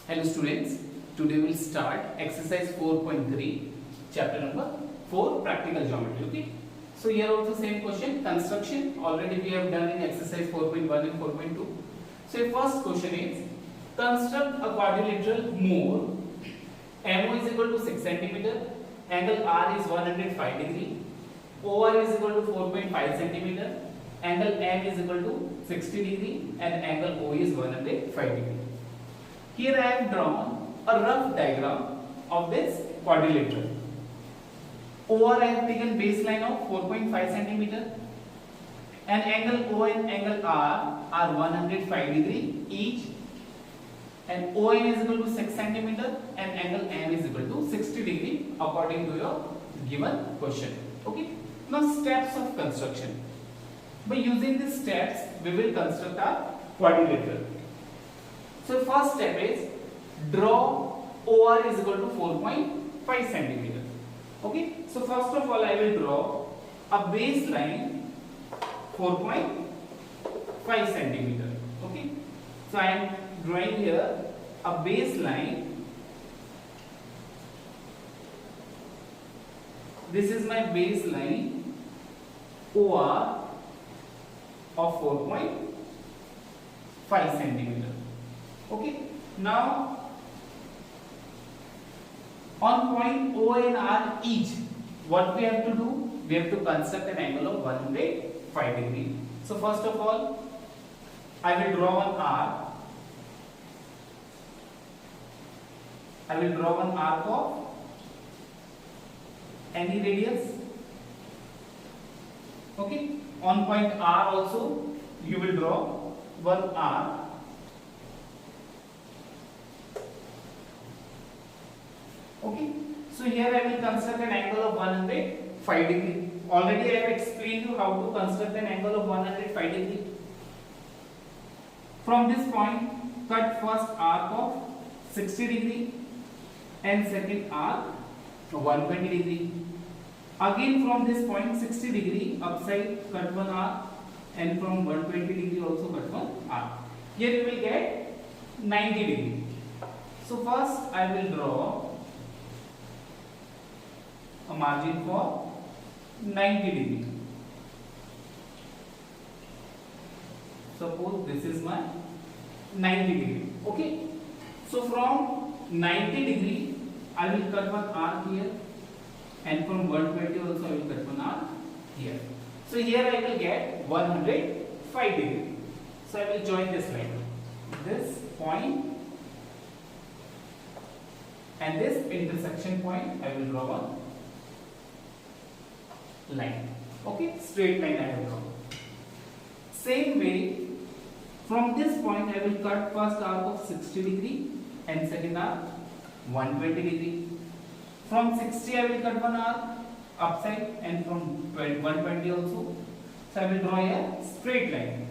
Hello students, today we'll start exercise 4.3 chapter number 4 practical geometry. Okay, so here also same question, construction already we have done in exercise 4.1 and 4.2. So your first question is construct a quadrilateral more MO is equal to 6 cm, angle R is 105 degree, OR is equal to 4.5 cm, angle M is equal to 60 degree and angle O is 105 degree. Here I have drawn a rough diagram of this quadrilateral. OR I have taken baseline of 4.5 cm and angle O and angle R are 105 degree each, and ON is equal to 6 cm and angle M is equal to 60 degree according to your given question. Okay. Now steps of construction. By using these steps we will construct our quadrilateral. So first step is draw OR is equal to 4.5 cm. Okay. So first of all I will draw a baseline 4.5 cm. Okay. So I am drawing here a baseline. This is my baseline OR of 4.5 cm. Okay. Now on point O and R each, what we have to do? We have to construct an angle of 105 degree. So first of all, I will draw one R. I will draw one arc of any radius. Okay. On point R also you will draw one arc. Okay. So here I will construct an angle of 105 degree. Already I have explained you how to construct an angle of 105 degree. From this point, cut first arc of 60 degree and second arc 120 degree. Again from this point 60 degree upside cut one arc, and from 120 degree also cut one arc. Here you will get 90 degree. So first I will draw a margin for 90 degree. Suppose this is my 90 degree. Okay. So from 90 degree I will cut one arc here, and from 120 also I will cut one arc here. So here I will get 105 degree. So I will join this line, this point and this intersection point. I will draw one line. Okay, straight line I have drawn. Same way, from this point I will cut first arc of 60 degree and second arc 120 degree. From 60 I will cut one arc upside, and from 120 also. So I will draw a straight line.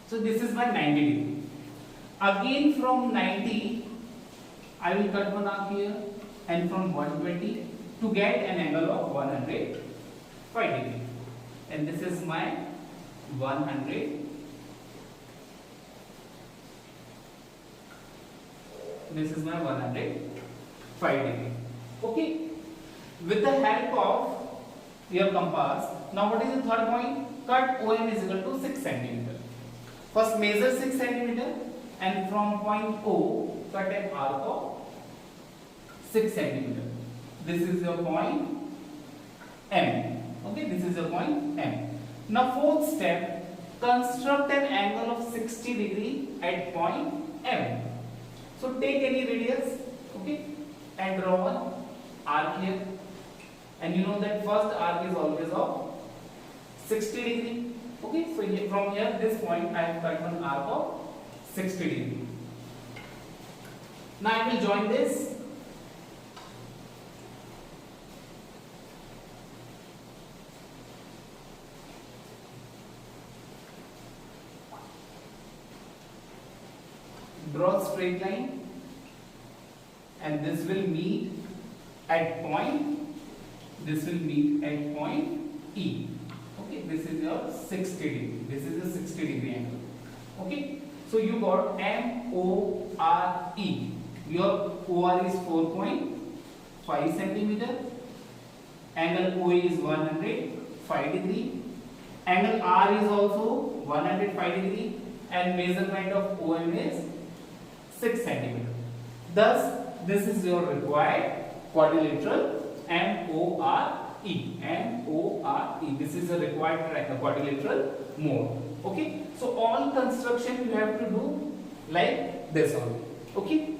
So this is my 90 degree. Again from 90 I will cut one arc here, and from 120 to get an angle of 105 degree. And this is my 100. This is my 105 degree. Okay. With the help of your compass, now what is the third point? Cut OM is equal to 6 cm. First measure 6 cm, and from point O cut an arc of 6 cm. This is your point M. Okay, this is your point M. Now fourth step, construct an angle of 60 degree at point M. So take any radius, okay, and draw one arc here. And you know that first arc is always of 60 degree. Okay, so here, from here this point I have cut one arc of 60 degree. Now I will join this. Draw straight line, and this will meet at point, this will meet at point E. this is your 60 degree. This is a 60 degree angle. Okay. So you got MORE. Your OR is 4.5 centimeter. Angle OA is 105 degree. Angle R is also 105 degree. And measurement of OM is 6 centimeter. Thus, this is your required quadrilateral MORE. MORE. This is a required quadrilateral mode. Okay. So all construction you have to do like this only. Okay.